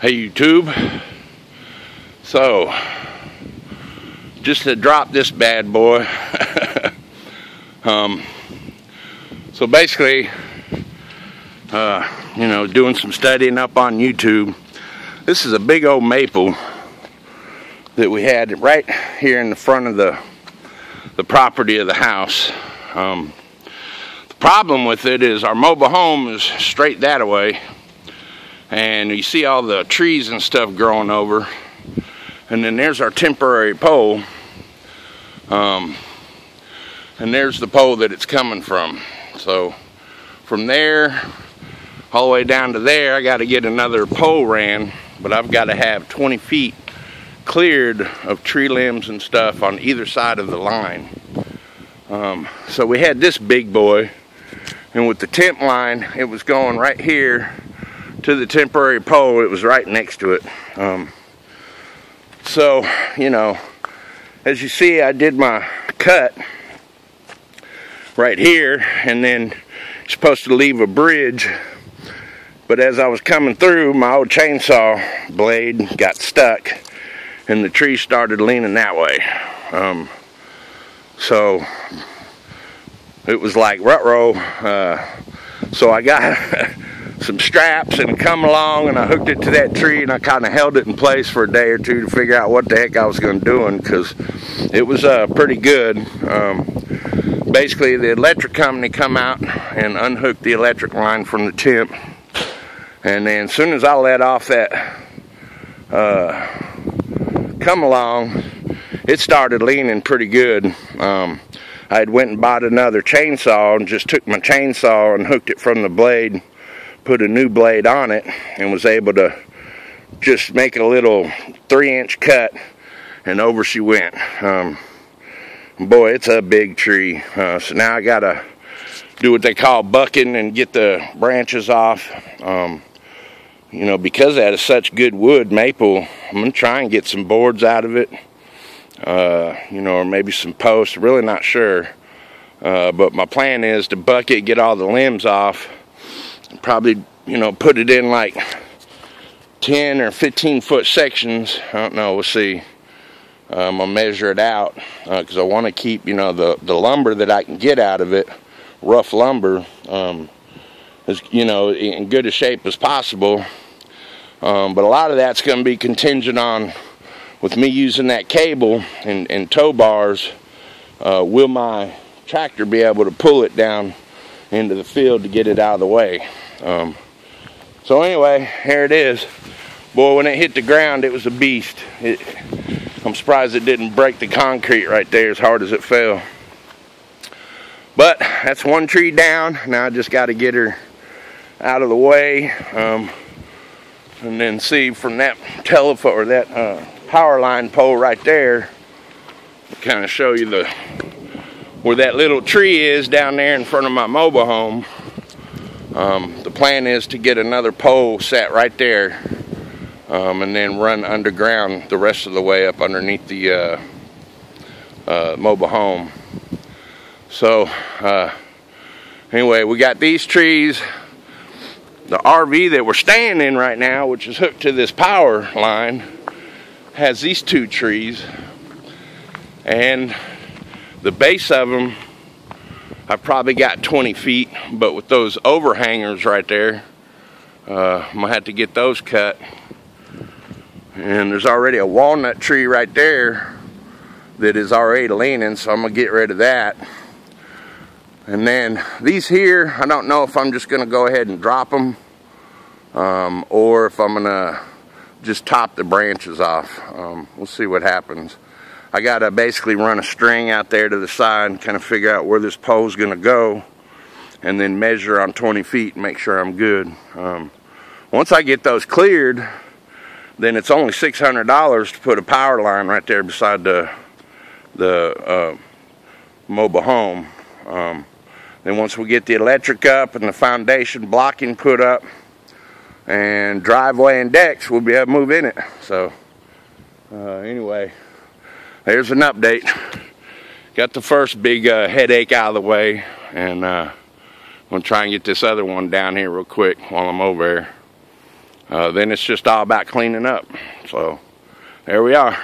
Hey YouTube, so just to drop this bad boy. So basically, doing some studying up on YouTube. This is a big old maple that we had right here in the front of the property of the house. The problem with it is our mobile home is straight that way, and you see all the trees and stuff growing over, and then there's our temporary pole, and there's the pole that it's coming from. So from there all the way down to there, I got to get another pole ran, but I've got to have 20 feet cleared of tree limbs and stuff on either side of the line. So we had this big boy, and with the temp line, it was going right here to the temporary pole. It was right next to it. So, as you see, I did my cut right here, and then you're supposed to leave a bridge, but as I was coming through, my old chainsaw blade got stuck and the tree started leaning that way. So it was like ruh-roh. So I got some straps and come along, and I hooked it to that tree, and I kind of held it in place for a day or two to figure out what the heck I was going to do, because it was pretty good. Basically, the electric company come out and unhooked the electric line from the temp, and then as soon as I let off that come along, it started leaning pretty good. I had went and bought another chainsaw and just took my chainsaw and hooked it from the blade, put a new blade on it, and was able to just make a little 3-inch cut, and over she went. Boy, it's a big tree. So now I gotta do what they call bucking and get the branches off. Because that is such good wood, maple, I'm gonna try and get some boards out of it. Or maybe some posts, really not sure. But my plan is to buck it, get all the limbs off, and probably, put it in like 10 or 15 foot sections. I don't know, we'll see. I'll measure it out, because I want to keep, the lumber that I can get out of it, rough lumber, as, in good a shape as possible. But a lot of that's going to be contingent on, with me using that cable and tow bars, will my tractor be able to pull it down into the field to get it out of the way. So anyway, here it is. Boy, when it hit the ground, it was a beast. I'm surprised it didn't break the concrete right there as hard as it fell. But that's one tree down. Now I just got to get her out of the way, and then see from that telephone, or that power line pole right there, kind of show you where that little tree is down there in front of my mobile home. The plan is to get another pole set right there, and then run underground the rest of the way up underneath the mobile home. So anyway, we got these trees. The RV that we're staying in right now, which is hooked to this power line, has these two trees, and the base of them I've probably got 20 feet, but with those overhangers right there, I'm gonna have to get those cut. And there's already a walnut tree right there that is already leaning, so I'm gonna get rid of that. And then these here, I don't know if I'm just gonna go ahead and drop them, or if I'm gonna just top the branches off. We'll see what happens. I gotta basically run a string out there to the side and kind of figure out where this pole's gonna go, and then measure on 20 feet and make sure I'm good. Once I get those cleared, then it's only $600 to put a power line right there beside the mobile home. Then once we get the electric up and the foundation blocking put up, and driveway and decks, we'll be able to move in it. So anyway, there's an update. Got the first big headache out of the way, and I'm gonna try and get this other one down here real quick while I'm over there. then it's just all about cleaning up. So there we are.